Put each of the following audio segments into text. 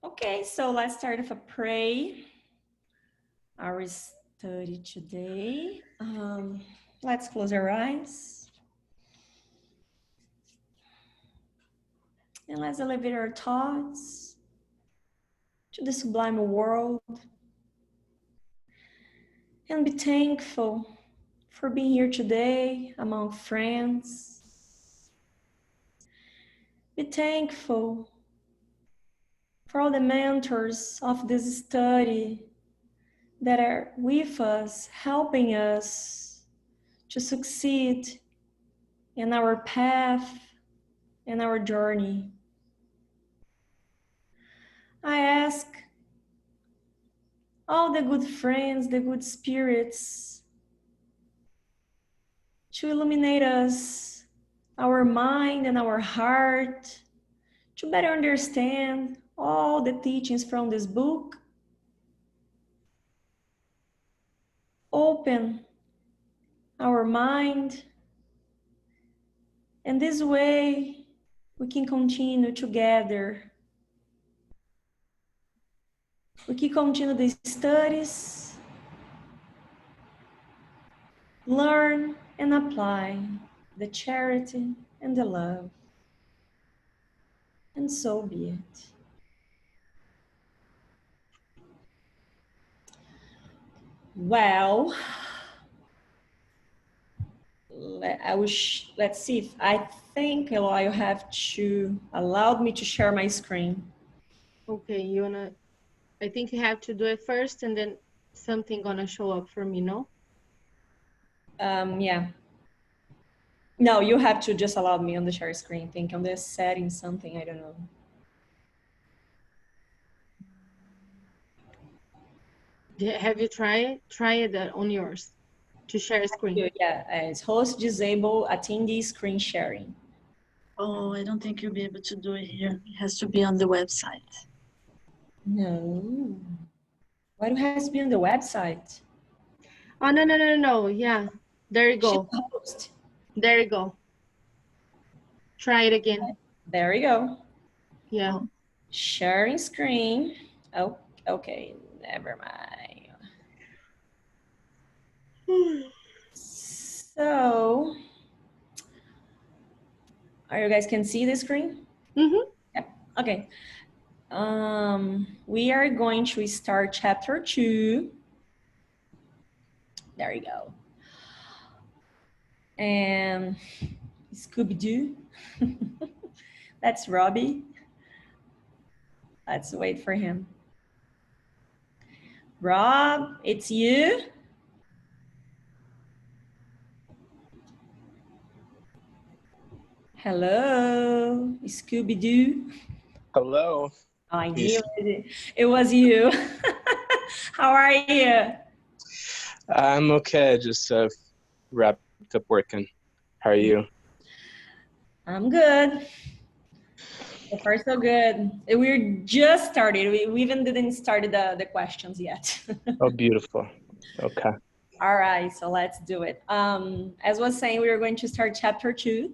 Okay, so let's start with a pray. Our study today. Let's close our eyes. And let's elevate our thoughts to the sublime world. And be thankful for being here today among friends. Be thankful for all the mentors of this study that are with us, helping us to succeed in our path, in our journey. I ask all the good friends, the good spirits, to illuminate us, our mind and our heart, to better understand all the teachings from this book. Open our mind, and this way we can continue together. We can continue the studies, learn and apply the charity and the love. And so be it. Well, let's see if I think Eloy, you have to allow me to share my screen. Okay, I think you have to do it first and then something gonna show up for me, no? Yeah. No, you have to just allow me on the share screen. Think on this setting something, I don't know. Have you tried it on yours to share screen? Yeah, as host disable attendee screen sharing. Oh, I don't think you'll be able to do it here. It has to be on the website. No. Why do it has to be on the website? Oh, no. Yeah, there you go. She's the host. There you go. Try it again. There we go. Yeah. Sharing screen. Oh, okay, never mind. So, are you guys can see the screen? Mm-hmm. Yep. Okay. We are going to start chapter 2. There you go. And Scooby-Doo. That's Robbie. Let's wait for him. Rob, it's you. Hello, Scooby-Doo. Hello. I knew it was you. How are you? I'm okay. Just wrapped up working. How are you? I'm good. So far, so good. We're just started. We even didn't start the questions yet. Oh, beautiful. Okay. All right, so let's do it. As I was saying, we are going to start chapter 2,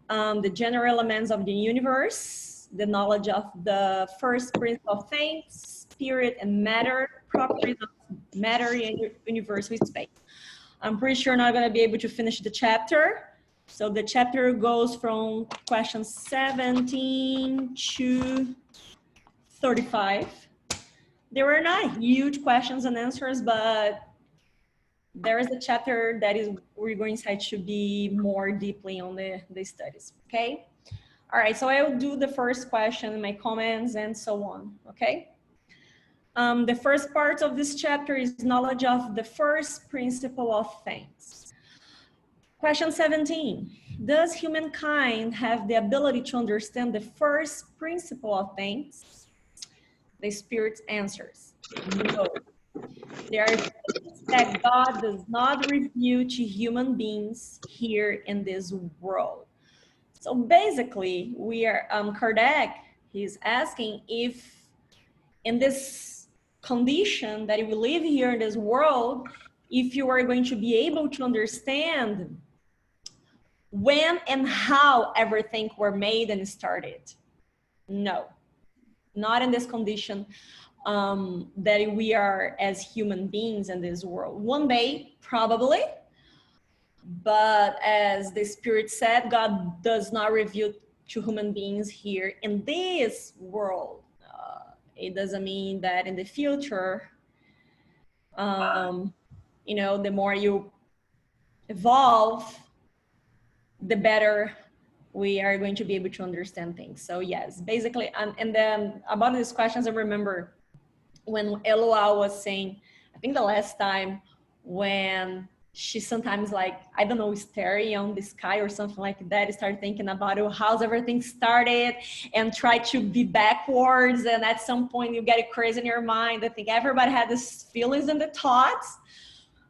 the general elements of the universe, the knowledge of the first principle of things, spirit and matter, properties of matter in universe with space. I'm pretty sure not going to be able to finish the chapter. So the chapter goes from question 17 to 35. There were not huge questions and answers, but there is a chapter that is we're going to be more deeply on the studies, okay? All right, so I will do the first question, my comments, and so on, okay? The first part of this chapter is knowledge of the first principle of things. Question 17, does humankind have the ability to understand the first principle of things? The Spirit answers, no. There are things that God does not reveal to human beings here in this world. So basically, we are, Kardec, he's asking if in this condition that we live here in this world, if you are going to be able to understand when and how everything were made and started. No. not in this condition that we are as human beings in this world. One day, probably, but as the Spirit said, God does not reveal to human beings here in this world. It doesn't mean that in the future, you know, the more you evolve, the better we are going to be able to understand things. So yes, basically, and then about these questions, I remember when Eloa was saying, I think the last time, when she sometimes, like, I don't know, staring on the sky or something like that, start thinking about how's everything started and try to be backwards. And at some point you get it crazy in your mind. I think everybody had these feelings and the thoughts,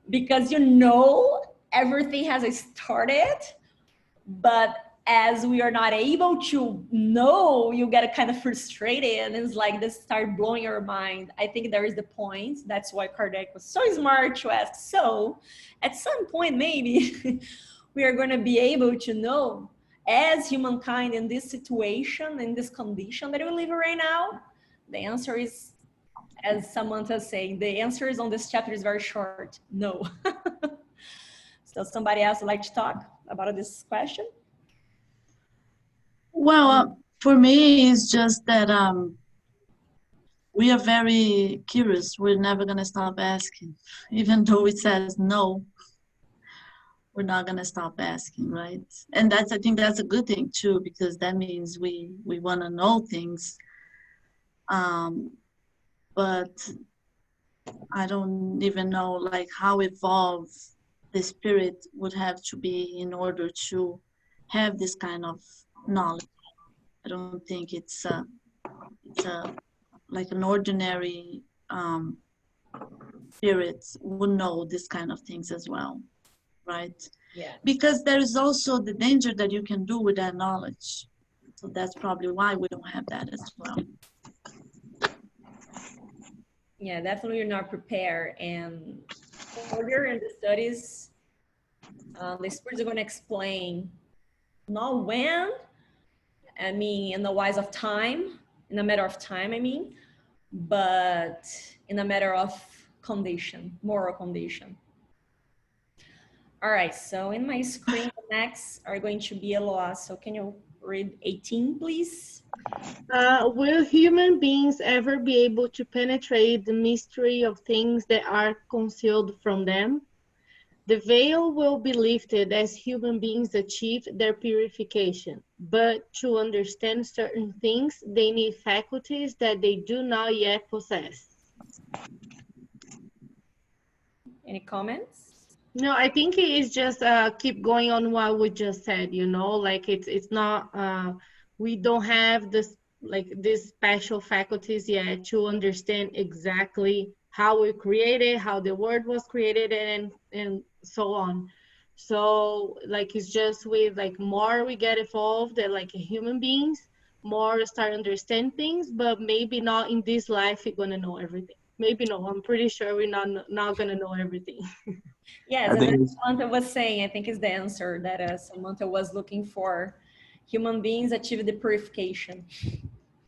because you know everything has started, but as we are not able to know, you get kind of frustrated, and it's like this start blowing your mind. I think there is the point. That's why Kardec was so smart to ask. So at some point, maybe we are going to be able to know as humankind in this situation, in this condition that we live right now. The answer is, as Samantha saying, the answer is on this chapter is very short. No. So somebody else would like to talk about this question? Well, for me, it's just that we are very curious. We're never going to stop asking. Even though it says no, we're not going to stop asking, right? And I think that's a good thing too, because that means we want to know things. But I don't even know like how evolved the spirit would have to be in order to have this kind of knowledge. I don't think it's like an ordinary spirit would know this kind of things as well, right? Yeah. Because there is also the danger that you can do with that knowledge. So that's probably why we don't have that as well. Yeah, definitely you're not prepared. And further in the studies, the spirits are going to explain not when, I mean, in the wise of time, in a matter of time, I mean, but in a matter of condition, moral condition. All right, so in my screen, the next are going to be Eloa. So can you read 18, please? Will human beings ever be able to penetrate the mystery of things that are concealed from them? The veil will be lifted as human beings achieve their purification, but to understand certain things, they need faculties that they do not yet possess. Any comments? No, I think it is just keep going on what we just said, you know, like it's not we don't have this like these special faculties yet to understand exactly how we created, how the word was created, and so on. So like it's just with like more we get evolved and like human beings, more we start understand things, but maybe not in this life we're gonna know everything. Maybe no, I'm pretty sure we're not gonna know everything. Yes, I and as think Samantha was saying, I think is the answer that Samantha was looking for. Human beings achieve the purification.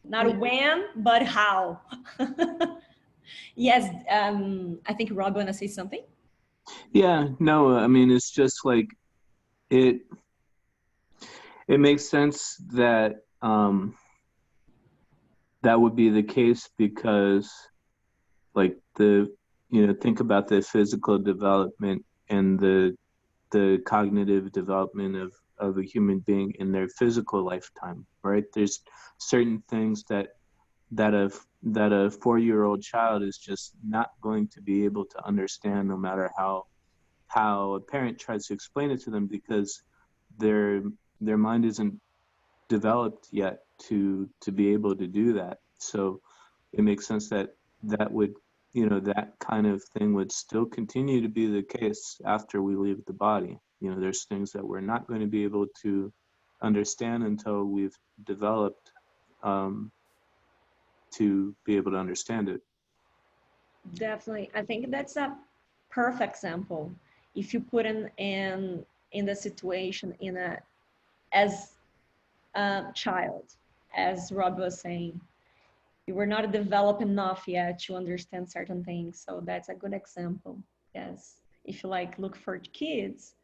Not Yeah. when, but how. Yes, I think Rob wanna say something? yeah, no, I mean it's just like it makes sense that that would be the case because like think about the physical development and the cognitive development of a human being in their physical lifetime, right? There's certain things that a 4-year-old child is just not going to be able to understand, no matter how a parent tries to explain it to them, because their mind isn't developed yet to be able to do that. So it makes sense that would that kind of thing would still continue to be the case after we leave the body. There's things that we're not going to be able to understand until we've developed to be able to understand it. Definitely. I think that's a perfect example. If you put in the situation as a child, as Rob was saying, You were not developed enough yet to understand certain things. So that's a good example. Yes. If you like look for kids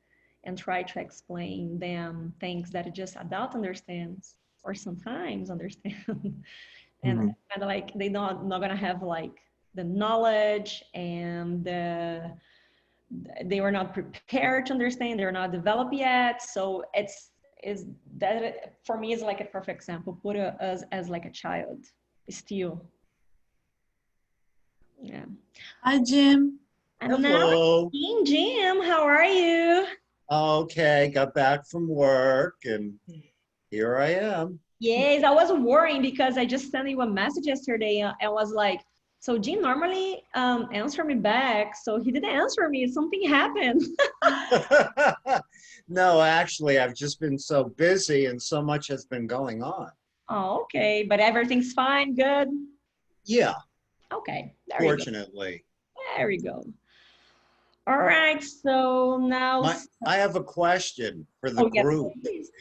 and try to explain them things that just adult understands or sometimes understand. And Mhm. kind of like they not gonna have like the knowledge and they were not prepared to understand, they're not developed yet. So it's is that for me is like a perfect example. Put us as like a child still. Yeah. Hi, Jim. And now Hello. Jim, how are you? Okay, got back from work and here I am. Yes, I was worrying because I just sent you a message yesterday and was like, so Jim normally answer me back, so he didn't answer me. Something happened. No, actually, I've just been so busy and so much has been going on. Oh, okay, but everything's fine, good. Yeah, Okay, there you go. fortunately. There we go. All right, so now. I have a question for the Oh, yes, group, please.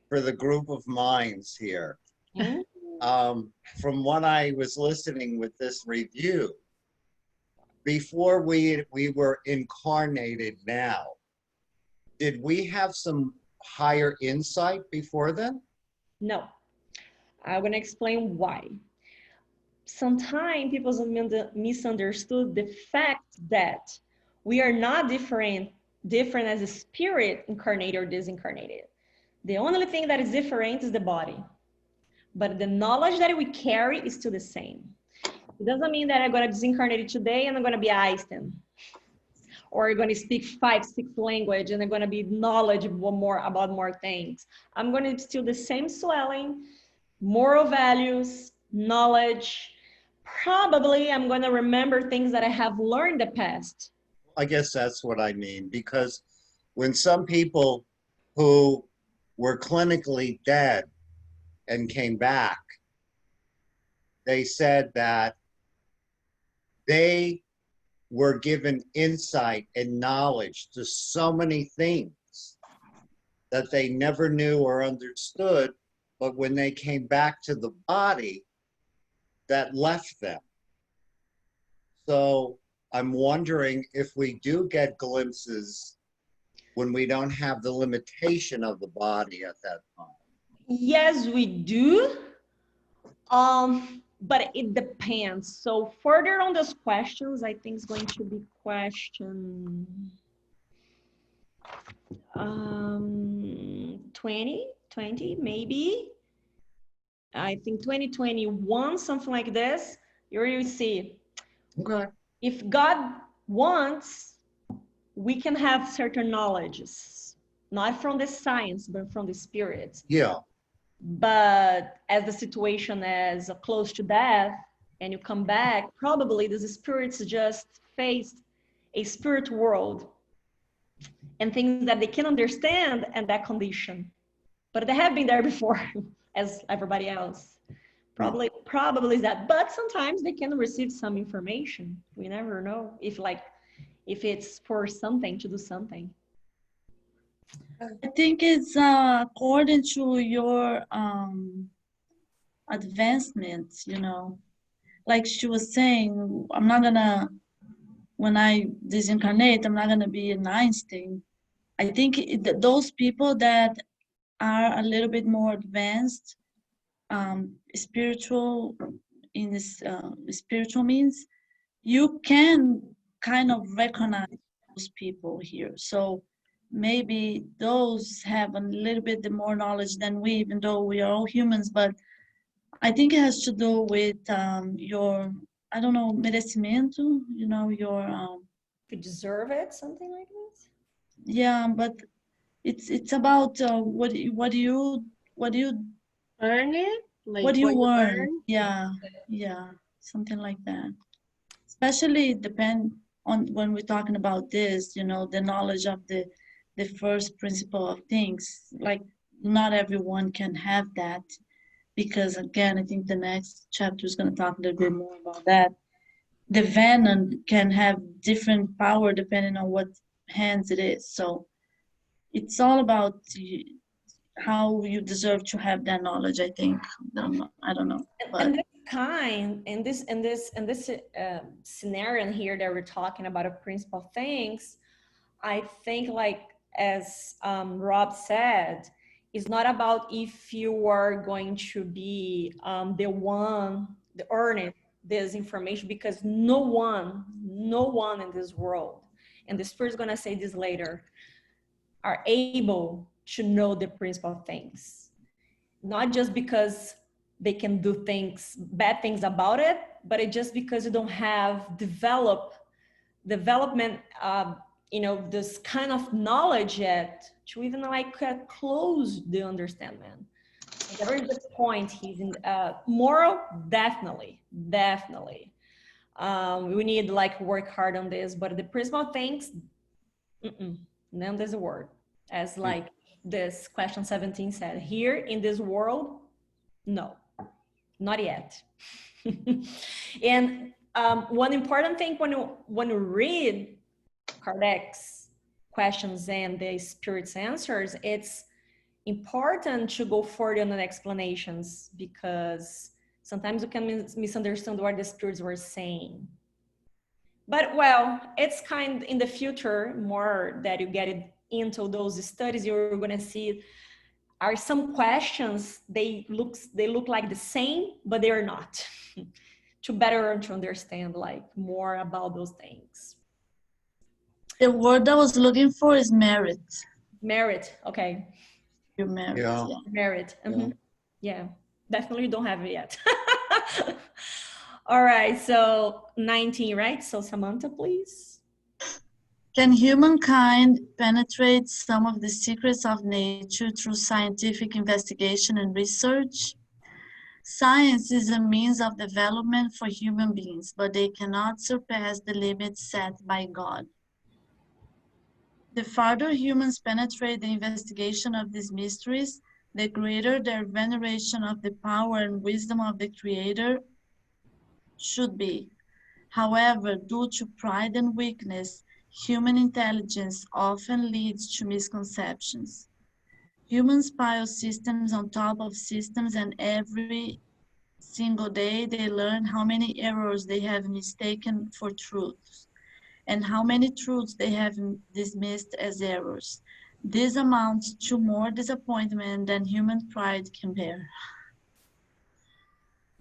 for the group of minds here. Hmm? From what I was listening with this review, before we were incarnated now, did we have some higher insight before then? No, I'm gonna explain why. Sometimes people misunderstood the fact that we are not different as a spirit, incarnated or disincarnated. The only thing that is different is the body, but the knowledge that we carry is still the same. It doesn't mean that I'm going to disincarnate today and I'm going to be Einstein, or I'm going to speak 5, 6 language and I'm going to be knowledgeable more about more things. I'm going to still the same swelling, moral values, knowledge. Probably I'm going to remember things that I have learned in the past. I guess that's what I mean, because when some people who were clinically dead and came back, they said that they were given insight and knowledge to so many things that they never knew or understood, but when they came back to the body, that left them. So I'm wondering if we do get glimpses when we don't have the limitation of the body at that time. Yes, we do. But it depends. So further on those questions, I think it's going to be question 2020 maybe. I think 2021, something like this. You will see. Okay. If God wants, we can have certain knowledges, not from the science, but from the spirit. Yeah. But as the situation is close to death and you come back, probably these spirits just faced a spirit world and things that they can understand and that condition. But they have been there before as everybody else. Probably is that. But sometimes they can receive some information. We never know if it's for something, to do something. I think it's according to your advancements, you know. Like she was saying, I'm not gonna, when I disincarnate, I'm not gonna be an Einstein. I think those people that are a little bit more advanced, spiritual, in this spiritual means, you can kind of recognize those people here. So maybe those have a little bit more knowledge than we, even though we are all humans. But I think it has to do with your, I don't know, merecimiento, you know, your, If you deserve it, something like this. yeah, but it's about what do you Earn it? Like what do you what earn? earn? Yeah, something like that. Especially depend on when we're talking about this, you know, the knowledge of the first principle of things. Like not everyone can have that, because again, I think the next chapter is going to talk a little bit more about that. The venom can have different power depending on what hands it is. So it's all about how you deserve to have that knowledge, I think. I don't know. But And this kind, in this scenario here that we're talking about a principle of things, I think, like as Rob said, it's not about if you are going to be the one the earning this information, because no one in this world, and the Spirit's gonna say this later, are able to know the principle of things. Not just because they can do things, bad things about it, but it's just because you don't have development, this kind of knowledge yet to even like close the understanding. There is a point he's in moral, definitely. We need like work hard on this, but the principle of things, none there's a word. As like this question 17 said, here in this world, no, not yet. And one important thing when you read Kardec's questions and the Spirit's answers, it's important to go further on the explanations, because sometimes you can misunderstand what the Spirits were saying. But well, it's kind in the future, more that you get it into those studies, you're going to see are some questions, they look like the same, but they are not. To better to understand like more about those things. The word I was looking for is merit. Merit, okay. Your merit. Yeah. Yeah. Merit. Yeah, definitely don't have it yet. All right, so 19, right? So Samantha, please. Can humankind penetrate some of the secrets of nature through scientific investigation and research? Science is a means of development for human beings, but they cannot surpass the limits set by God. The farther humans penetrate the investigation of these mysteries, the greater their veneration of the power and wisdom of the Creator should be. However, due to pride and weakness, human intelligence often leads to misconceptions. Humans pile systems on top of systems, and every single day they learn how many errors they have mistaken for truths, and how many truths they have dismissed as errors. This amounts to more disappointment than human pride can bear.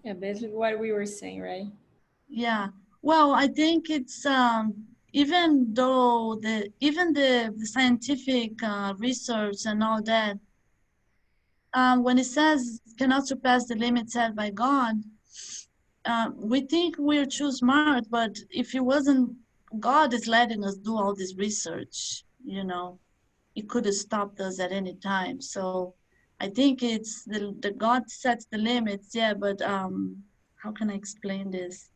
Yeah, basically what we were saying, right? Yeah, well, I think it's even though the scientific research and all that, when it says cannot surpass the limit set by God, we think we're too smart, but if it wasn't God is letting us do all this research, it could have stopped us at any time. So I think it's the God sets the limits, yeah, but how can I explain this?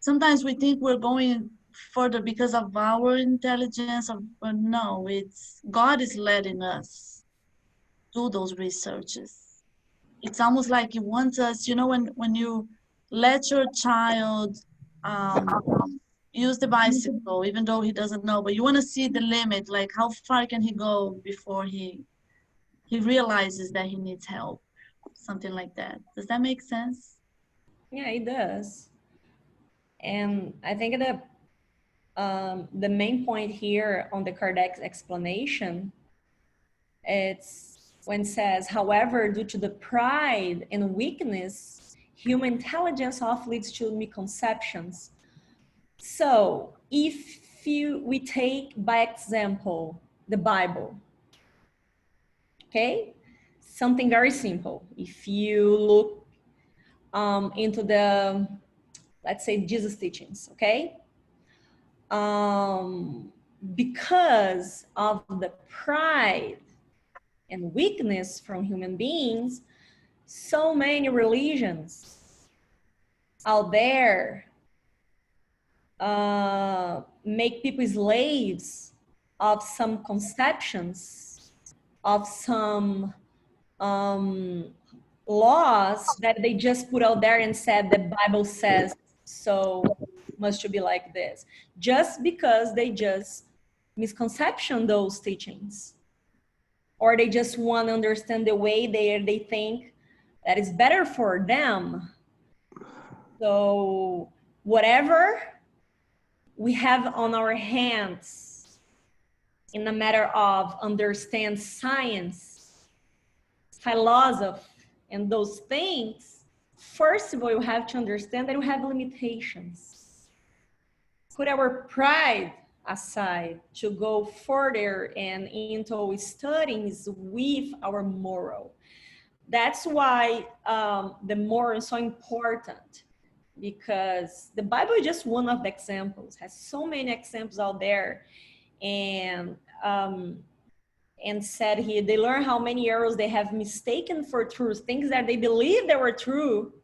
Sometimes we think we're going further because of our intelligence, but no, it's God is letting us do those researches. It's almost like He wants us, when you let your child use the bicycle, even though he doesn't know, but you want to see the limit, like how far can he go before he realizes that he needs help, something like that. Does that make sense? Yeah, it does. And I think that the main point here on the Kardec's explanation, it's when it says, however, due to the pride and weakness, human intelligence often leads to misconceptions. So if we take by example the Bible, okay, something very simple. If you look into the, let's say, Jesus teachings, okay, because of the pride and weakness from human beings, so many religions out there make people slaves of some conceptions, of some laws that they just put out there and said the Bible says so, must be like this, just because they just misconception those teachings, or they just want to understand the way they think that is better for them. So whatever we have on our hands in the matter of understand science, philosophy, and those things, first of all, you have to understand that we have limitations. Put our pride aside to go further and into studies with our moral. That's why the moral is so important, because the Bible is just one of the examples, has so many examples out there. And said here, they learn how many errors they have mistaken for truth, things that they believe they were true.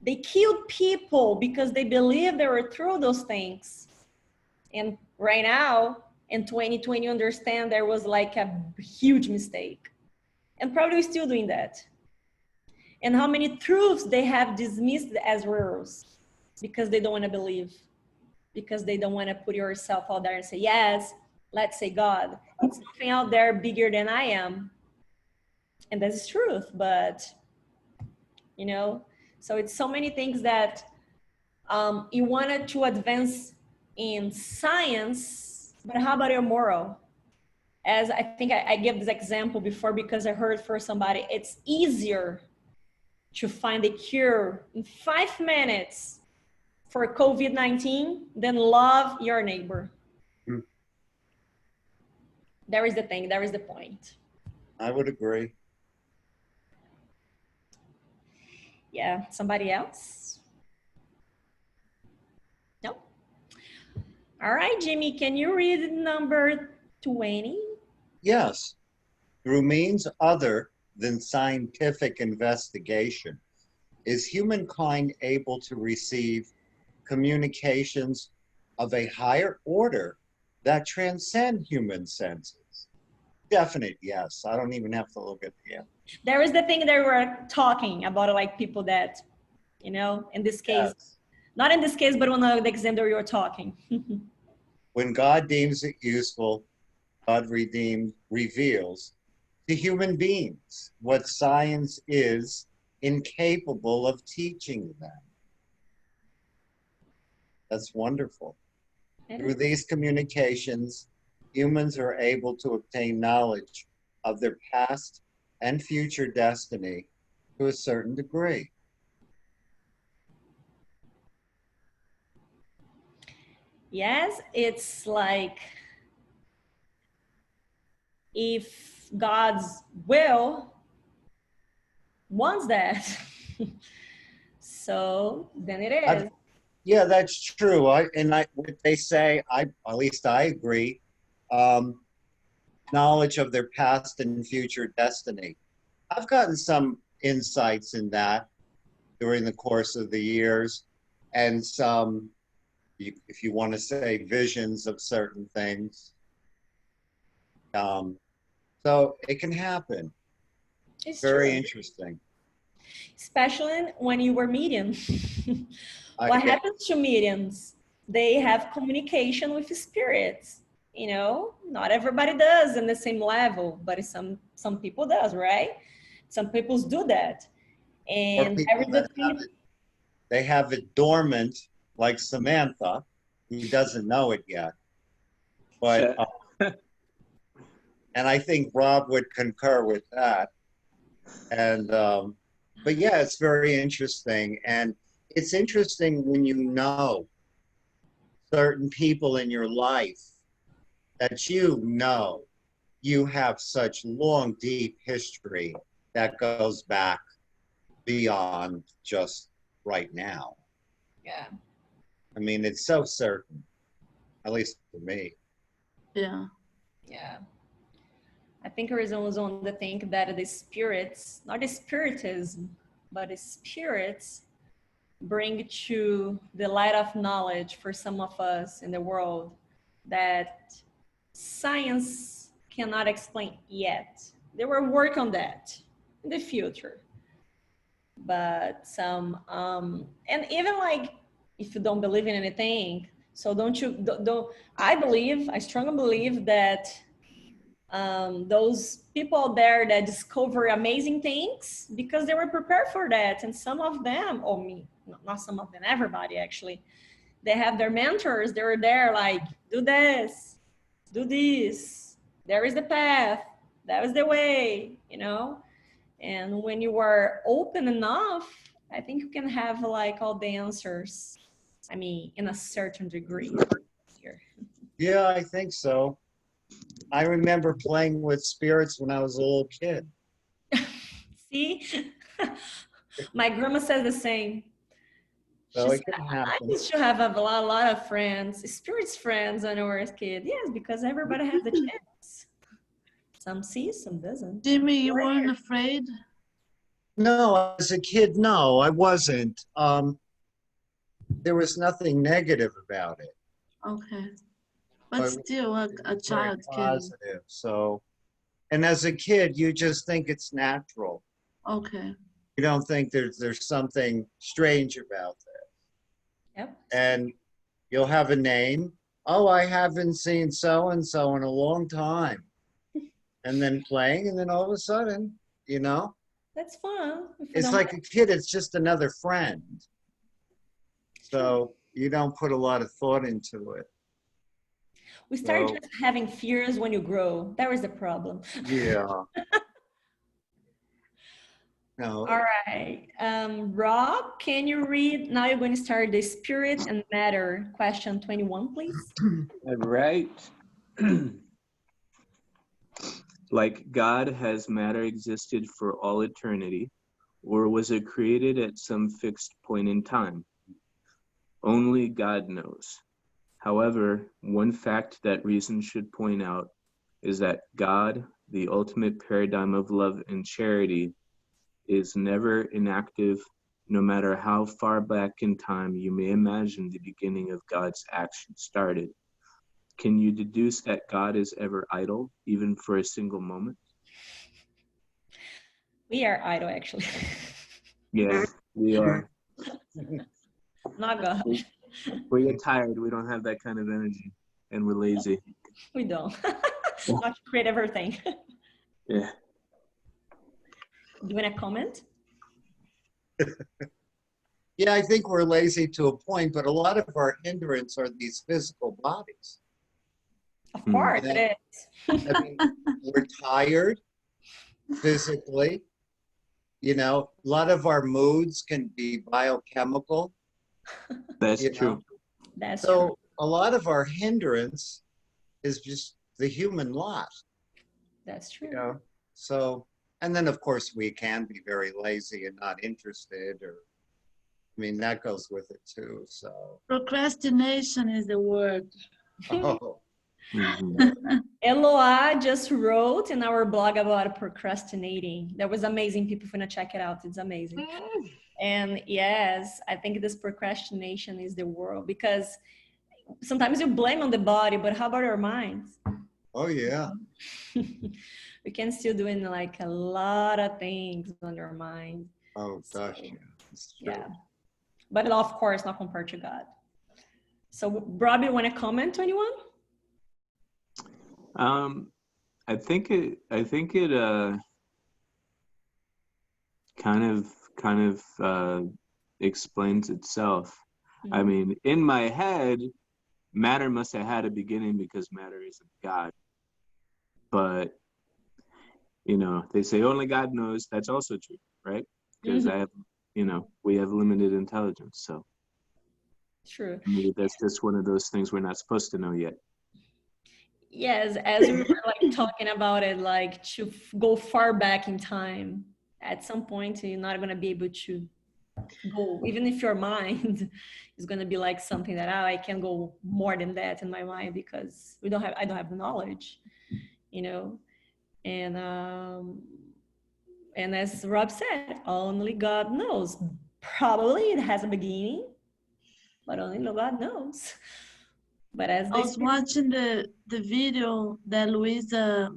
They killed people because they believed they were true, those things. And right now, in 2020, understand there was like a huge mistake. And probably still doing that. And how many truths they have dismissed as rules because they don't want to believe, because they don't want to put yourself out there and say, yes, let's say God. It's something out there bigger than I am. And that is truth, but, you know, so it's so many things that you wanted to advance in science, but how about your moral? As I think I gave this example before because I heard for somebody, it's easier to find a cure in 5 minutes for COVID-19 than love your neighbor. Mm. There is the thing, there is the point. I would agree. Yeah, somebody else? No? All right, Jimmy, can you read number 20? Yes. Through means other than scientific investigation, is humankind able to receive communications of a higher order that transcend human senses? Definite yes. I don't even have to look at the end. There is the thing that we're talking about, like people that, you know, in this case, Yes. not in this case, but one of the example that you're talking. When God deems it useful, God reveals to human beings what science is incapable of teaching them. That's wonderful. Through these communications, humans are able to obtain knowledge of their past and future destiny to a certain degree. Yes, it's like if God's will wants that. So then it is. Yeah, that's true. What they say, at least I agree. Knowledge of their past and future destiny. I've gotten some insights in that during the course of the years, and some, if you want to say, visions of certain things. So it can happen. It's Very true. interesting. Especially when you were medium. I What get- happens to mediums? They have communication with spirits. You know, not everybody does in the same level, but some people does, right? Some people do that. or And people every that thing, have it, they have it dormant, like Samantha, who doesn't know it yet. But and I think Rob would concur with that. And but yeah, it's very interesting, and it's interesting when you know certain people in your life that you have such long, deep history that goes back beyond just right now. yeah. I mean, it's so certain, at least for me. Yeah. Yeah. I think there is also the thing that the spirits, not the spiritism, but the spirits bring to the light of knowledge for some of us in the world that science cannot explain yet. They will work on that in the future. But some, and even like, if you don't believe in anything, so don't, I strongly believe that those people there that discover amazing things because they were prepared for that. And some of them, or me, not some of them, everybody actually, they have their mentors. They were there like, do this, do this. There is the path. That is the way, you know? And when you are open enough, I think you can have like all the answers. I mean, in a certain degree. Here. Yeah, I think so. I remember playing with spirits when I was a little kid. See? My grandma says the same. So She it can said, I happen. used to have a lot of friends, spirits friends when I was a kid. Yes, because everybody has the chance. Some see, some doesn't. Jimmy, you Right weren't here. afraid? No, as a kid, no, I wasn't. There was nothing negative about it. Okay. But But it was still, a very child can. positive. So, and as a kid, you just think it's natural. Okay. You don't think there's something strange about that. Yep. And you'll have a name. Oh, I haven't seen so and so in a long time. And then playing, and then all of a sudden, you know, That's fun. If you it's don't like a kid, it's just another friend. So you don't put a lot of thought into it. We start So- just having fears when you grow. That was the problem. Yeah. No. All right. Rob, can you read? Now you're going to start the spirit and matter question 21, please. All right. Like God, has matter existed for all eternity, or was it created at some fixed point in time? Only God knows. However, one fact that reason should point out is that God, the ultimate paradigm of love and charity, is never inactive, no matter how far back in time you may imagine the beginning of God's action started. Can you deduce that God is ever idle, even for a single moment? We are idle, actually. Yeah, we are. Not God. We get tired. We don't have that kind of energy, and we're lazy. We don't. Not to create everything. Yeah. Do you want to comment? Yeah, I think we're lazy to a point, but a lot of our hindrance are these physical bodies. Of course Yeah. it is. I mean, we're tired physically. You know, a lot of our moods can be biochemical. That's You true. know? That's true. So a lot of our hindrance is just the human lot, That's true. you know? So, and then of course we can be very lazy and not interested, or, I mean, that goes with it too, so. Procrastination is the word. Oh, Mhm. Eloa just wrote in our blog about procrastinating. That was amazing. People gonna check it out. It's amazing. And yes, I think this procrastination is the world, because sometimes you blame on the body, but how about our minds? oh yeah. We can still doing like a lot of things on your mind. Oh gosh, So, yeah. It's true. yeah. But of course, not compared to God. So, Rob, you want to comment, 21? I think it kind of explains itself. I mean, in my head, matter must have had a beginning because matter isn't God. But you know, they say only God knows. That's also true, right? Because I have, you know, we have limited intelligence, so True. maybe that's just one of those things we're not supposed to know yet. Yes, as we were like talking about it, like to go far back in time, at some point you're not going to be able to go, even if your mind is going to be like something that, oh, I can go more than that in my mind because I don't have the knowledge, you know. And as Rob said, only God knows. Probably it has a beginning, but only God knows. But as I was watching the video that Luisa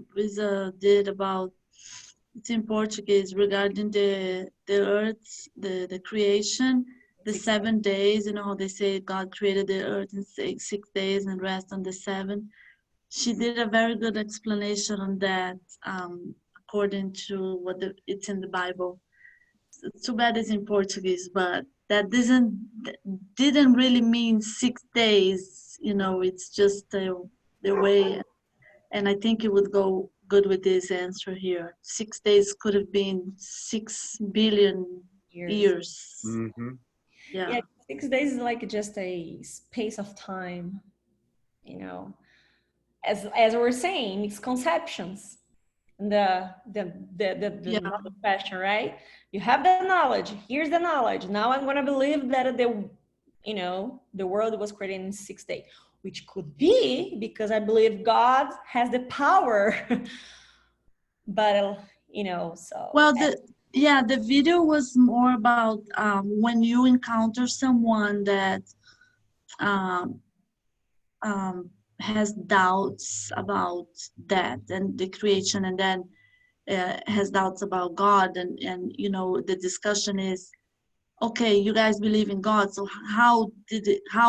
did about, it's in Portuguese, regarding the earth, the creation, the 7 days, you know, they say God created the earth in six days and rest on the seven. she did a very good explanation on that, according to what it's in the Bible. It's too bad it's in Portuguese, but that didn't really mean 6 days. It's just the way, and I think it would go good with this answer here. 6 days could have been 6 billion years. Mm-hmm. Yeah. Yeah, 6 days is like just a space of time, as we're saying, it's conceptions. The Yeah. knowledge question, right? You have the knowledge. Here's the knowledge. Now I'm gonna believe that the world was created in 6 days, which could be because I believe God has the power. But so. Well, the video was more about when you encounter someone that um, has doubts about that and the creation, and then has doubts about God, and the discussion is, okay, you guys believe in God, so how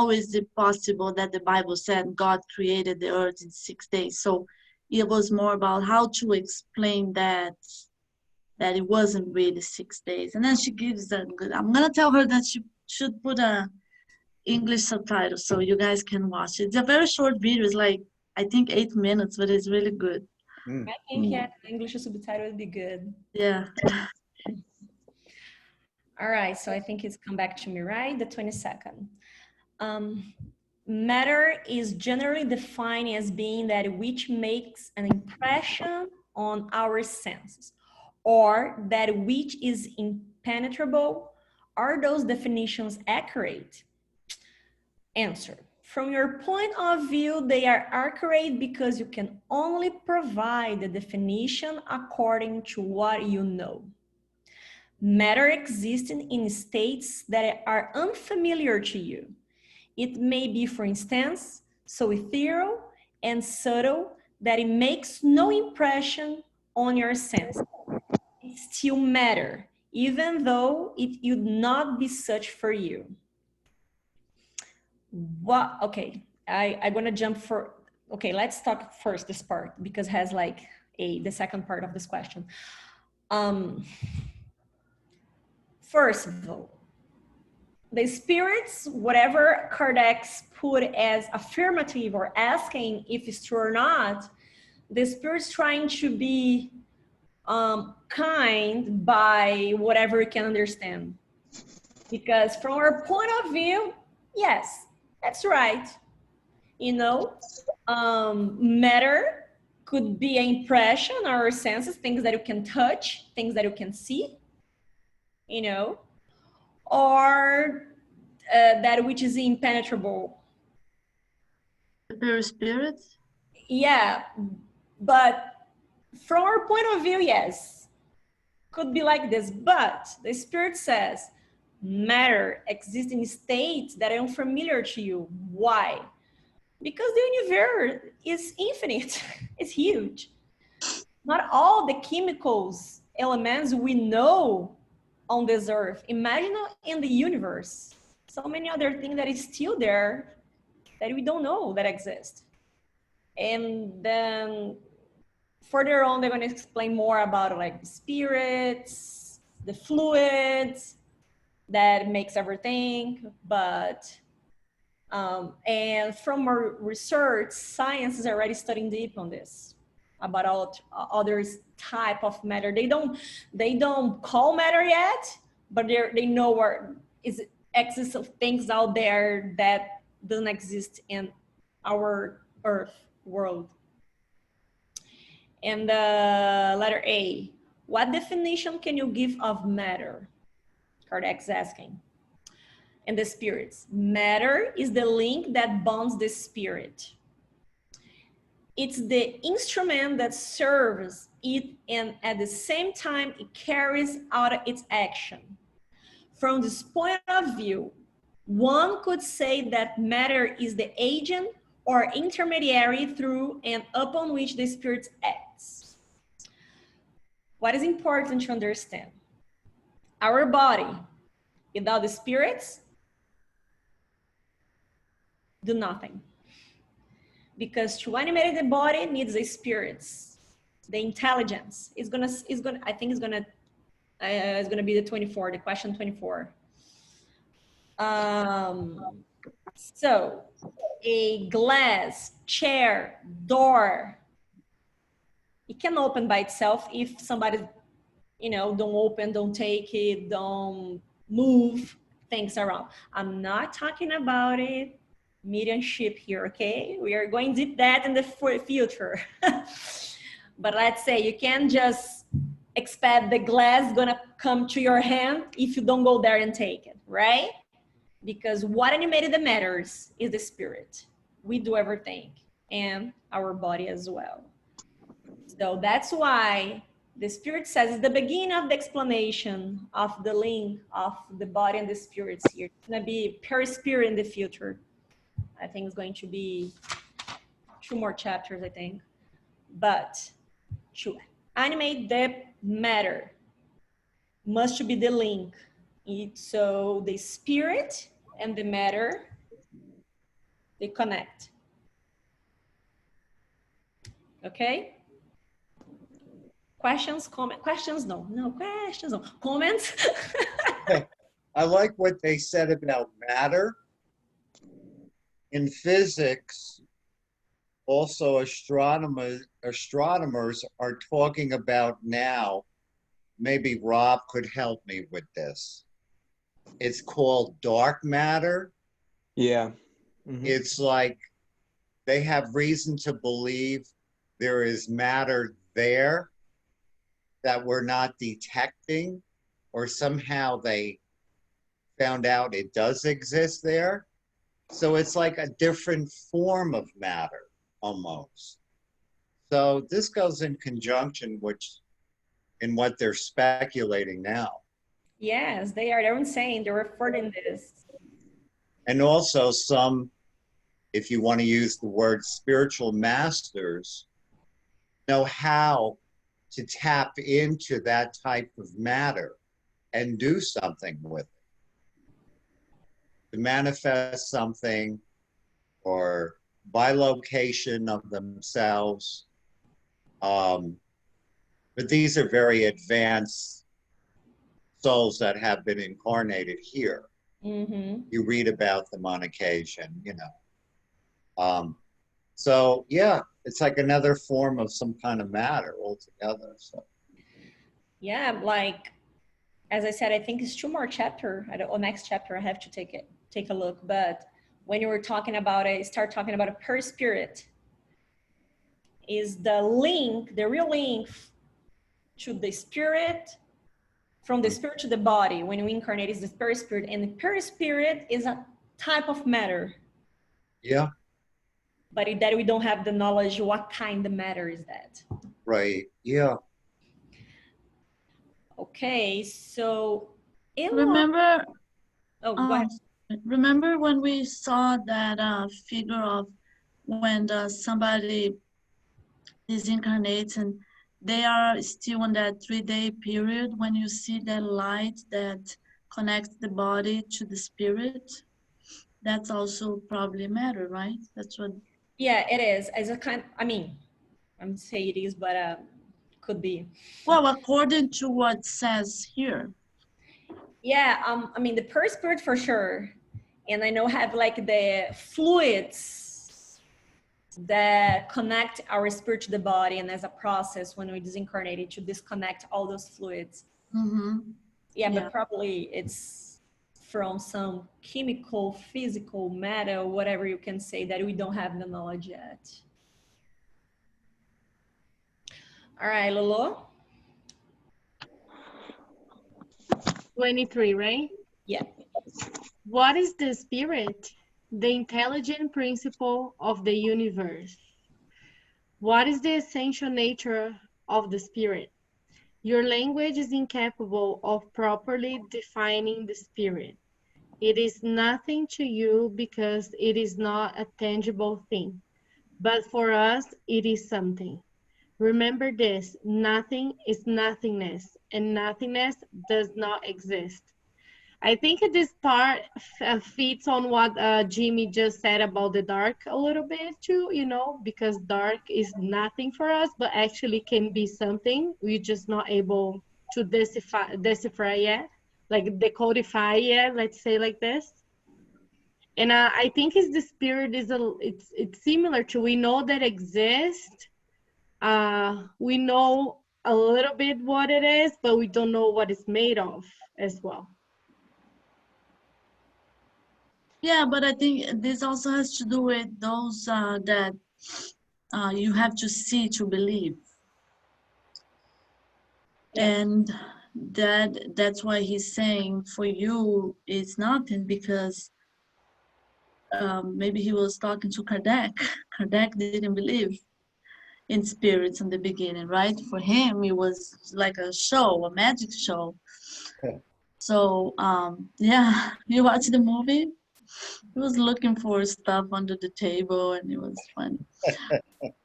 is it possible that the Bible said God created the earth in 6 days? So it was more about how to explain that it wasn't really 6 days. And then she gives a good, I'm gonna tell her that she should put a English subtitle so you guys can watch it. It's a very short video, it's like I think 8 minutes, but it's really good. I think, yeah, the English subtitle would be good. Yeah. All right, so I think it's come back to me, right? The 22nd. Matter is generally defined as being that which makes an impression on our senses, or that which is impenetrable. Are those definitions accurate? Answer. From your point of view, they are accurate because you can only provide the definition according to what you know. Matter existing in states that are unfamiliar to you. It may be, for instance, so ethereal and subtle that it makes no impression on your sense. It still matter, even though it would not be such for you. What? Okay, I'm gonna jump for. Okay, let's talk first this part because it has like the second part of this question. First of all, the spirits, whatever Kardec's put as affirmative or asking if it's true or not, the spirit's trying to be kind by whatever it can understand. Because from our point of view, yes, that's right. Matter could be an impression, our senses, things that you can touch, things that you can see, or that which is impenetrable. The pure spirit? Yeah, but from our point of view, yes, could be like this. But the spirit says matter exists in states that are unfamiliar to you. Why? Because the universe is infinite. It's huge. Not all the chemicals, elements we know on this earth. Imagine in the universe, so many other things that is still there that we don't know that exist. And then further on, they're going to explain more about like the spirits, the fluids that makes everything. But and from our research, science is already studying deep on this about all other type of matter. They don't call matter yet, but they know where is exists of things out there that doesn't exist in our Earth world. And letter A, what definition can you give of matter? Kardec's asking. And the spirits. Matter is the link that bonds the spirit. It's the instrument that serves it, and at the same time, it carries out its action. From this point of view, one could say that matter is the agent or intermediary through and upon which the spirit acts. What is important to understand? Our body, without the spirits, do nothing. because to animate the body needs the spirits, the intelligence. It's gonna, I think it's gonna be the 24, the question 24. So a glass, chair, door, it can open by itself if somebody, you know, don't open, don't take it, don't move things around. I'm not talking about it mediumship here, okay? We are going deep that in the future. But let's say you can't just expect the glass gonna come to your hand if you don't go there and take it, right? Because what animated the matters is the spirit. We do everything, and our body as well. So that's why the spirit says it's the beginning of the explanation of the link of the body and the spirits here. It's gonna be perispirit in the future. I think it's going to be 2 more chapters, I think. But to animate the matter must be the link. So the spirit and the matter, they connect. Okay? Questions, comment, questions? No, questions, no. Comments? I like what they said about matter. In physics, also astronomers are talking about now, maybe Rob could help me with this. It's called dark matter. Yeah. Mm-hmm. It's like they have reason to believe there is matter there that we're not detecting, or somehow they found out it does exist there. So it's like a different form of matter almost. So this goes in conjunction in what they're speculating now. Yes, they are. They're saying they're referring this. And also some, if you want to use the word spiritual masters, know how to tap into that type of matter and do something with it. To manifest something or bilocation of themselves. But these are very advanced souls that have been incarnated here. Mm-hmm. You read about them on occasion, you know. So yeah, it's like another form of some kind of matter altogether. So Yeah, like as I said, I think it's 2 more chapter. Next chapter, I have to take a look. But when you were talking about it, start talking about a perispirit. Is the link, the real link to the spirit, from the spirit to the body. When we incarnate, is the perispirit, and the perispirit is a type of matter. yeah, But that we don't have the knowledge, what kind of matter is that? right. Yeah. Okay, so Remember, oh, go ahead. remember when we saw that figure of when somebody disincarnates and they are still on that 3-day period, when you see that light that connects the body to the spirit, that's also probably matter, right? That's what. Yeah, it is. As a kind, I mean, I'm saying it is, but could be. Well, according to what it says here. Yeah, I mean the perispirit for sure, and I know have like the fluids that connect our spirit to the body, and as a process when we disincarnated to disconnect all those fluids. Mm-hmm. Yeah, Yeah. but probably it's from some chemical, physical matter, whatever you can say that we don't have the knowledge yet. All right, Lolo. 23, right? Yeah. What is the spirit? The intelligent principle of the universe. What is the essential nature of the spirit? Your language is incapable of properly defining the spirit. It is nothing to you because it is not a tangible thing, but for us it is something. Remember this, nothing is nothingness, and nothingness does not exist. I think this part fits on what Jimmy just said about the dark a little bit too, you know, because dark is nothing for us, but actually can be something. We're just not able to decipher yet, like decodify yet, let's say like this. And I think it's the spirit is it's similar to, we know that exists. We know a little bit what it is, but we don't know what it's made of as well. Yeah, but I think this also has to do with those that you have to see to believe. Yeah. And that's why he's saying for you it's nothing, because maybe he was talking to Kardec. Kardec didn't believe in spirits in the beginning, right? For him, it was like a show, a magic show. So yeah, you watch the movie. He was looking for stuff under the table, and it was funny.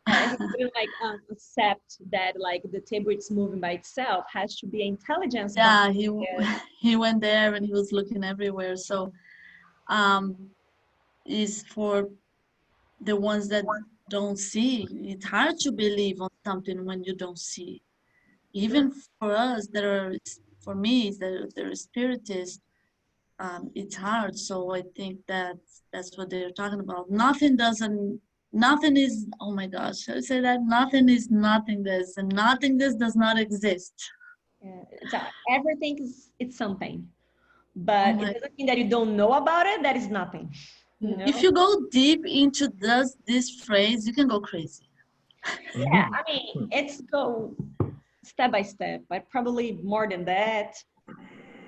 Yeah, he couldn't like accept that like the table it's moving by itself, has to be intelligence Yeah, behind it. he went there and he was looking everywhere. So is for the ones that don't see. It's hard to believe on something when you don't see. Even for us that are, for me, that are spiritists, it's hard. So I think that's what they're talking about. Nothing is, oh my gosh, should I say that? Nothing is nothingness, and nothingness does not exist. Yeah, everything is it's something, Oh but my, it doesn't mean that you don't know about it. That is nothing. You if know? you go deep into this phrase, you can go crazy. Yeah, I mean, it's go step by step, but probably more than that.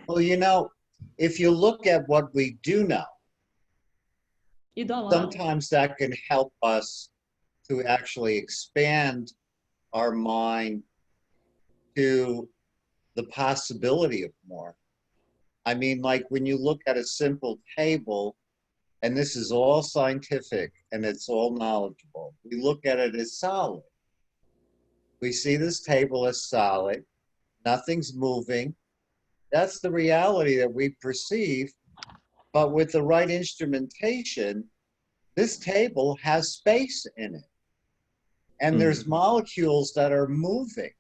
Well, you know, if you look at what we do know, You don't know. sometimes that can help us to actually expand our mind to the possibility of more. I mean, like when you look at a simple table, and this is all scientific and it's all knowledgeable, we look at it as solid. We see this table as solid, nothing's moving. That's the reality that we perceive. But with the right instrumentation, this table has space in it. And there's molecules that are moving.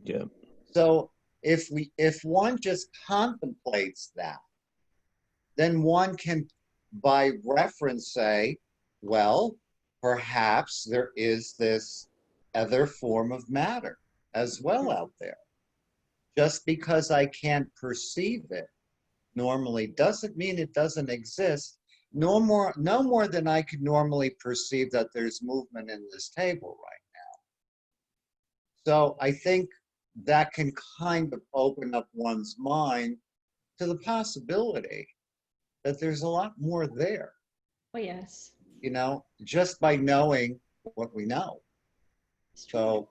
Yeah. So if one just contemplates that, then one can, by reference, say, well, perhaps there is this other form of matter as well out there. Just because I can't perceive it normally doesn't mean it doesn't exist. No more than I could normally perceive that there's movement in this table right now. So I think that can kind of open up one's mind to the possibility that there's a lot more there, Oh yes. you know, just by knowing what we know. It's true. So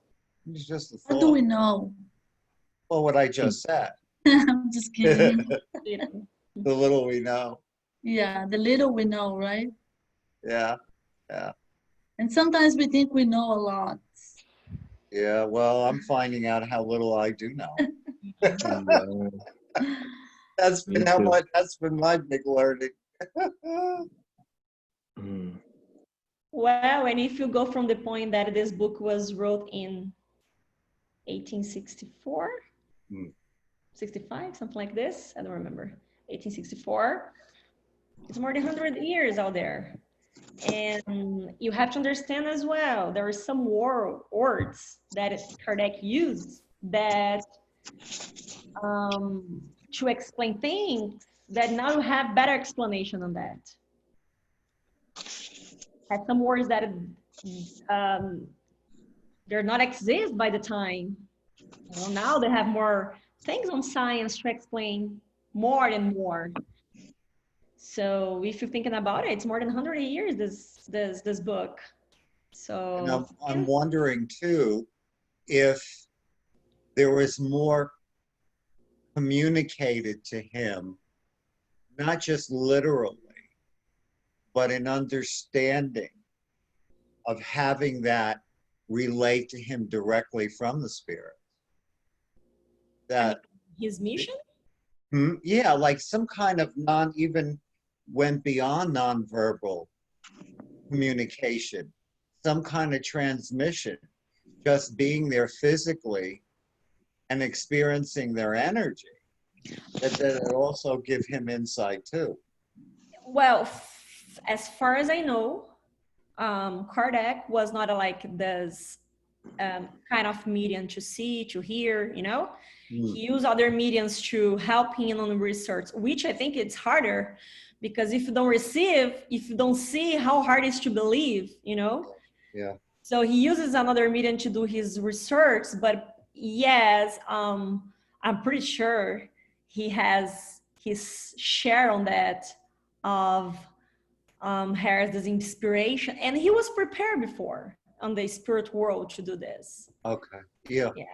it's just a What do we thought. know? Well, what I just said, I'm just kidding. You know. the little we know. Yeah, the little we know, right? Yeah, yeah, And sometimes we think we know a lot. yeah. Well, I'm finding out how little I do know. Yeah. That's Me been how too. much. That's been my big learning. Mm. Well, and if you go from the point that this book was wrote in 1864, Hmm. 65, something like this, I don't remember, 1864, it's more than 100 years out there. And you have to understand as well, there are some words that Kardec used that to explain things that now you have better explanation on that. Had some words that they're not exist by the time. Well, now they have more things on science to explain more and more. So if you're thinking about it, it's more than 100 years, this book. And So I'm wondering too if there was more communicated to him, not just literally, but an understanding of having that relate to him directly from the spirit. That his mission? Yeah, like some kind of even went beyond nonverbal communication, some kind of transmission, just being there physically and experiencing their energy. That it also give him insight too. Well, as far as I know, Kardec was not like this kind of medium to see, to hear, you know. He used other mediums to help him on the research, which I think it's harder because if you don't receive, if you don't see, how hard it is to believe, you know. Yeah. So he uses another medium to do his research, but yes, I'm pretty sure he has his share on that of has this inspiration, and he was prepared before on the spirit world to do this. Okay. Yeah. Yeah.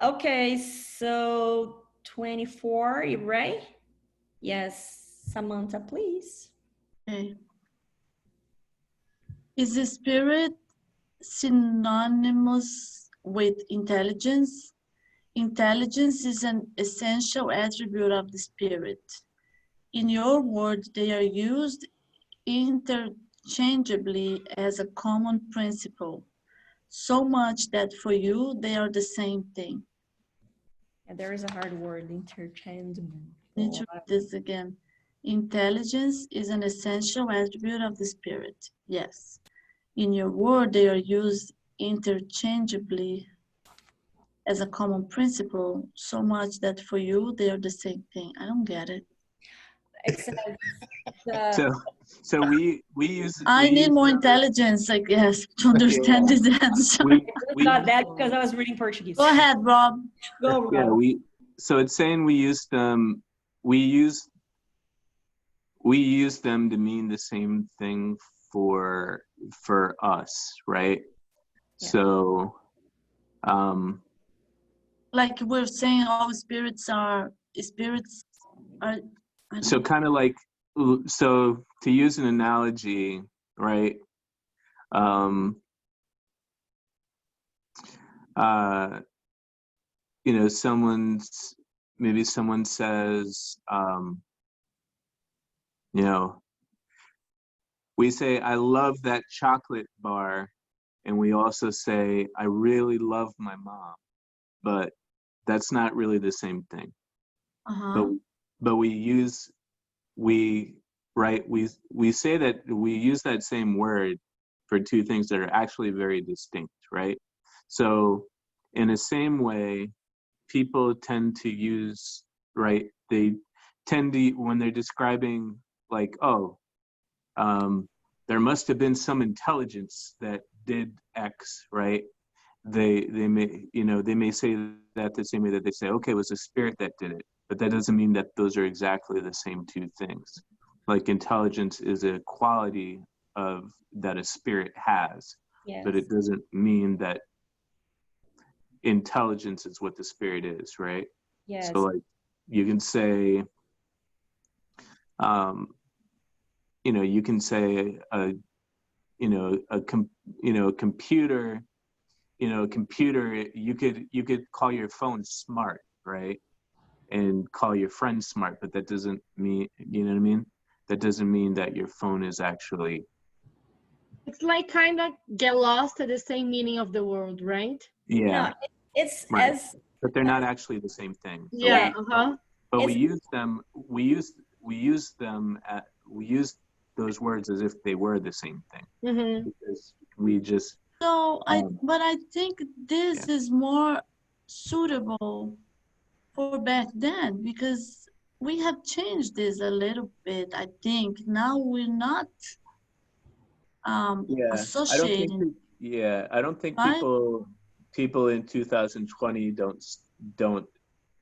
Okay, so 24, you right? Yes, Samantha, please. Okay. Is the spirit synonymous with intelligence? Intelligence is an essential attribute of the spirit. In your words, they are used interchangeably as a common principle, so much that for you, they are the same thing. Yeah, there is a hard word, interchangeable. Need to read this again. Intelligence is an essential attribute of the spirit. Yes. In your word, they are used interchangeably as a common principle, so much that for you, they are the same thing. I don't get it. Except So we use. I we need use more them- intelligence, I guess, to understand this answer. We got that because I was reading Portuguese. Go ahead, Rob. Go, yeah, Rob. so it's saying we use them. We use them to mean the same thing for us, right? Yeah. So, Like we're saying, all spirits are. so kind of like, so to use an analogy, right? You know, maybe someone says, you know, we say, I love that chocolate bar. And we also say, I really love my mom. But that's not really the same thing. But we say that we use that same word for two things that are actually very distinct, right? So in the same way, people tend to use, right? They tend to, when they're describing like, oh, there must have been some intelligence that did X, right? They may, you know, they may say that the same way that they say, okay, it was a spirit that did it, but that doesn't mean that those are exactly the same two things. Like intelligence is a quality of that a spirit has, Yes. but it doesn't mean that intelligence is what the spirit is, right? Yes. So like you can say, you know, you can say a computer, you could call your phone smart, right? And call your friend smart, but that doesn't mean, you know what I mean? That doesn't mean that your phone is actually. It's like kind of get lost at the same meaning of the word, right? Yeah. No, it's right. as But they're not actually the same thing. So Yeah. But It's- we use those words as if they were the same thing. Mm-hmm. Because we just. So but I think this is more suitable for back then because we have changed this a little bit. I think now we're not associating. I don't think Right? people in 2020 don't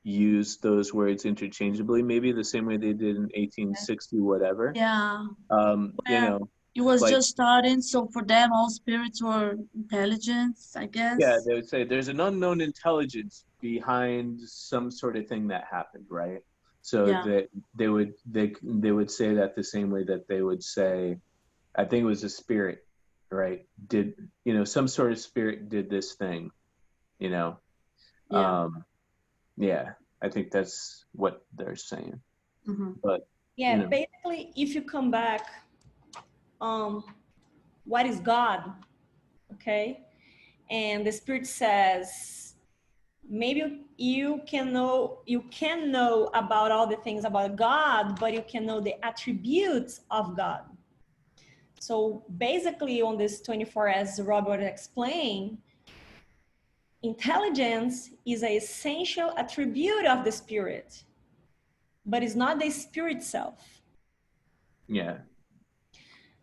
use those words interchangeably. Maybe the same way they did in 1860, whatever. Yeah. You know. It was like- just starting, so for them, all spirits were intelligence, I guess. Yeah, they would say there's an unknown intelligence behind some sort of thing that happened, right? So Yeah. that they would say that the same way that they would say, I think it was a spirit, right? Did, you know, some sort of spirit did this thing, you know? Yeah. Yeah. I think that's what they're saying. Mhm. But Yeah, you know. basically, if you come back, what is God? Okay, and the Spirit says, maybe you can know about all the things about God, but you can know the attributes of God. So basically, on this 24, as Robert explained, intelligence is an essential attribute of the Spirit, but it's not the Spirit itself. Yeah.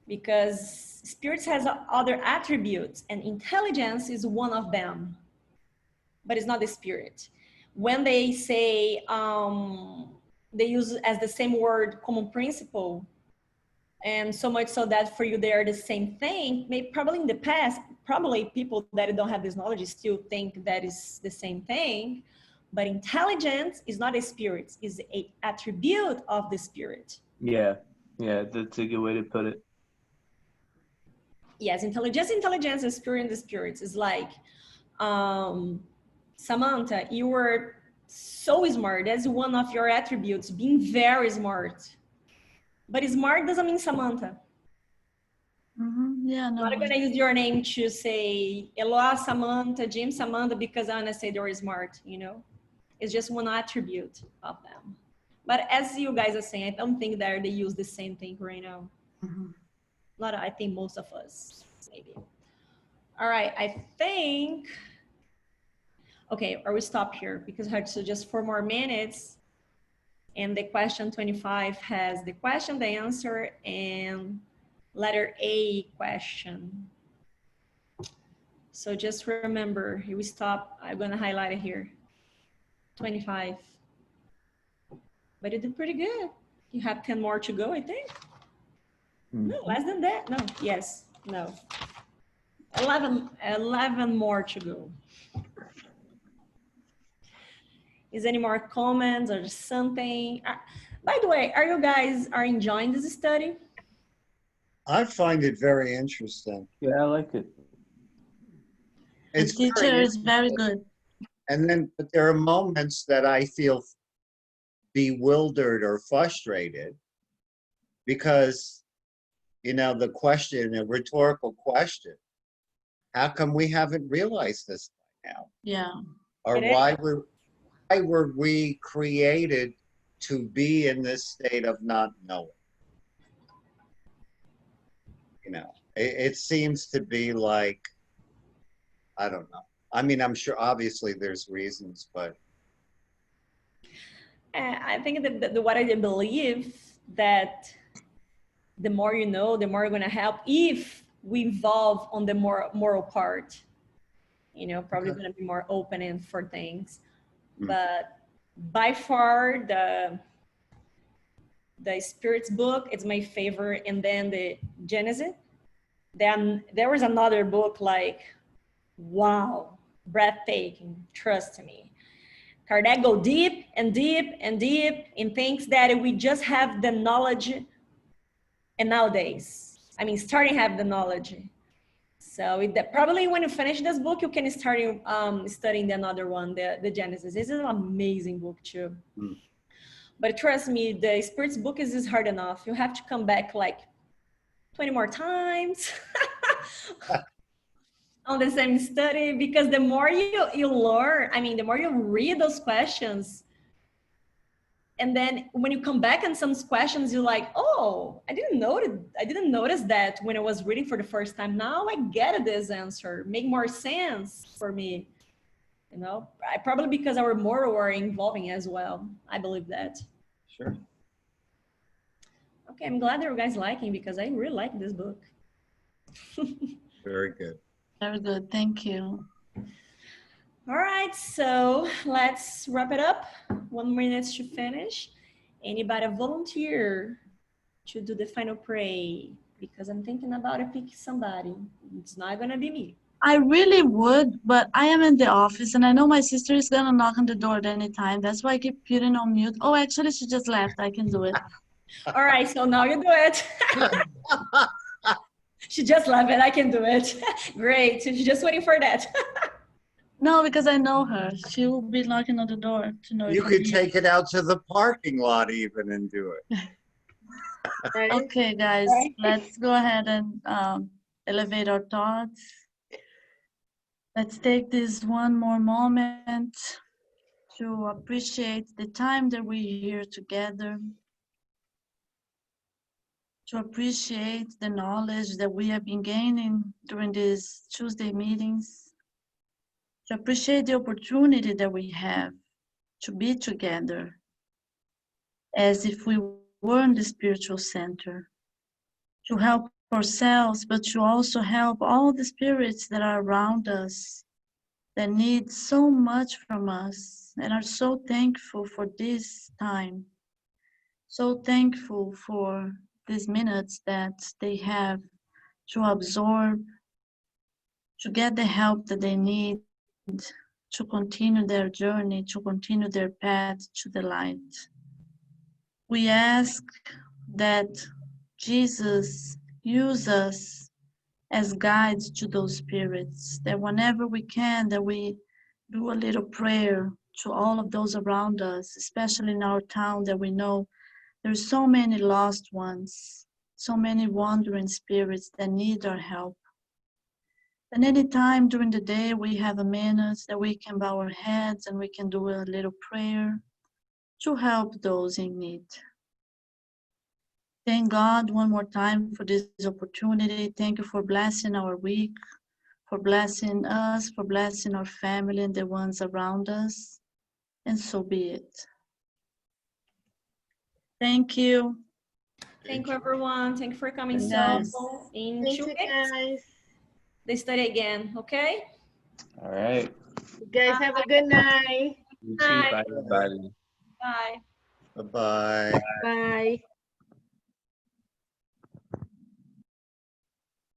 Because spirits has other attributes and intelligence is one of them, but it's not the spirit. When they say, they use as the same word common principle, and so much so that for you they are the same thing. Maybe probably in the past, probably people that don't have this knowledge still think that is the same thing, but intelligence is not a spirit, is a attribute of the spirit. Yeah. Yeah. That's a good way to put it. Yes, intelligence, the spirit, and the spirits is like, Samantha, you were so smart. That's one of your attributes, being very smart. But smart doesn't mean Samantha. Yeah, I'm no. not gonna use your name to say Eloa Samantha, Jim Samantha, because I wanna say they were smart, you know? It's just one attribute of them. But as you guys are saying, I don't think that they use the same thing right now. Mhm. Not, I think most of us, maybe. All right, I think, okay, or we stop here because I had to just 4 more minutes. And the question 25 has the question, the answer, and letter A question. So just remember, here we stop. I'm gonna highlight it here. 25. But you did pretty good. You have 10 more to go, I think. No, less than that. No, yes, no. 11 more to go. Is any more comments or something? By the way, are you guys enjoying this study? I find it very interesting. Yeah, I like it. The It's teacher very is very good. And then, but there are moments that I feel bewildered or frustrated because, you know, the question, a rhetorical question, how come we haven't realized this by now? Yeah. Or It is. why were we created to be in this state of not knowing? You know, it seems to be like, I don't know. I mean, I'm sure obviously there's reasons, but I think that what I believe that the more you know, the more you're going to help if we evolve on the more moral part, you know, probably Okay. going to be more open and for things. Mm. But by far the spirits book, it's my favorite. And then the Genesis, then there was another book like, wow, breathtaking, trust me. Kardec go deep and deep and deep in things that we just have the knowledge. And nowadays, I mean, starting to have the knowledge. So probably when you finish this book, you can start studying the another one, the Genesis. This is an amazing book too. Mm. But trust me, the spirits book is hard enough. You have to come back like 20 more times on the same study, because the more you learn, I mean, the more you read those questions, and then when you come back on some questions, you're like, oh, I didn't notice that when I was reading for the first time. Now I get this answer, make more sense for me. You know, probably because our moral are involving as well. I believe that. sure. Okay, I'm glad that you guys liking, because I really like this book. Very good. Very good. Thank you. All right, so let's wrap it up. 1 minute to finish. Anybody volunteer to do the final pray? Because I'm thinking about picking somebody. It's not gonna be me. I really would, but I am in the office and I know my sister is gonna knock on the door at any time. That's why I keep putting on mute. Oh, actually, she just left. I can do it. All right, so now you do it. She just left it. I can do it. Great. She's just waiting for that. No, because I know her. She will be knocking on the door to know You if could I'm take it out to the parking lot even and do it. Right? Okay, guys, Right. let's go ahead and elevate our thoughts. Let's take this one more moment to appreciate the time that we're here together, to appreciate the knowledge that we have been gaining during these Tuesday meetings, to appreciate the opportunity that we have to be together as if we were in the spiritual center, to help ourselves, but to also help all the spirits that are around us that need so much from us and are so thankful for this time, so thankful for these minutes that they have to absorb, to get the help that they need to continue their journey, to continue their path to the light. We ask that Jesus use us as guides to those spirits, that whenever we can, that we do a little prayer to all of those around us, especially in our town that we know there's so many lost ones, so many wandering spirits that need our help. And any time during the day we have a minute that we can bow our heads and we can do a little prayer to help those in need. Thank God one more time for this opportunity. Thank you for blessing our week, for blessing us, for blessing our family and the ones around us. And so be it. Thank you. Thank you, everyone. Thank you for coming. So Yes. in Thank 2 you, weeks, guys. they study again, okay? All right. You guys have a good night. You too. Bye, everybody. Bye. Bye-bye. Bye.